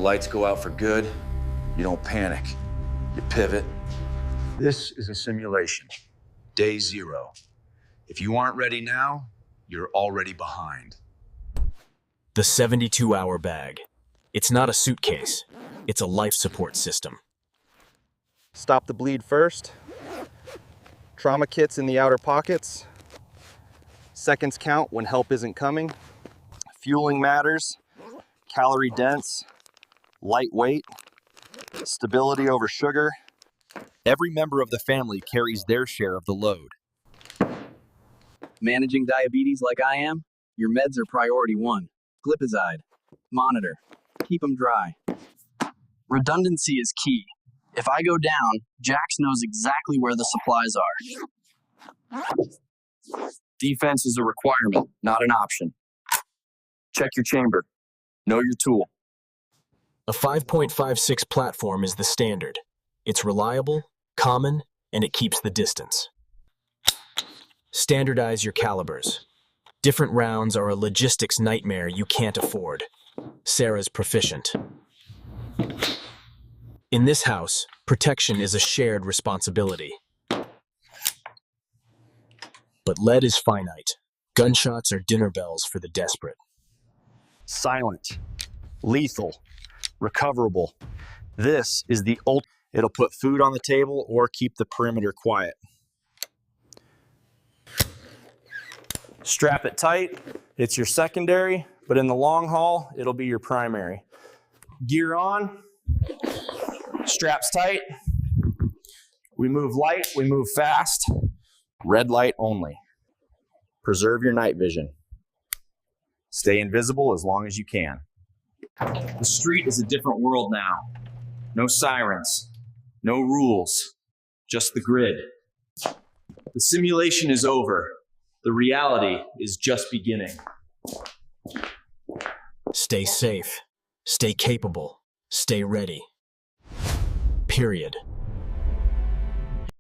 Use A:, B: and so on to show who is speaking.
A: lights go out for good, you don't panic. You pivot. This is a simulation. Day 0. If you aren't ready now, you're already behind.
B: The 72-hour bag. It's not a suitcase. It's a life support system.
C: Stop the bleed first. Trauma kits in the outer pockets. Seconds count when help isn't coming. Fueling matters. Calorie dense. Lightweight. Stability over sugar.
D: Every member of the family carries their share of the load.
E: Managing diabetes like I am? Your meds are priority 1. Glipizide. Monitor. Keep them dry. Redundancy is key. If I go down, Jax knows exactly where the supplies are. Defense is a requirement, not an option. Check your chamber. Know your tool.
B: A 5.56 platform is the standard. It's reliable, common, and it keeps the distance. Standardize your calibers. Different rounds are a logistics nightmare you can't afford. Sarah's proficient. In this house, protection is a shared responsibility. But lead is finite. Gunshots are dinner bells for the desperate.
C: Silent. Lethal. Recoverable. This is the ultimate. It'll put food on the table or keep the perimeter quiet. Strap it tight. It's your secondary, but in the long haul, it'll be your primary. Gear on. Straps tight. We move light, we move fast. Red light only. Preserve your night vision. Stay invisible as long as you can. The street is a different world now. No sirens, no rules, just the grid. The simulation is over. The reality is just beginning.
B: Stay safe, stay capable, stay ready. Period.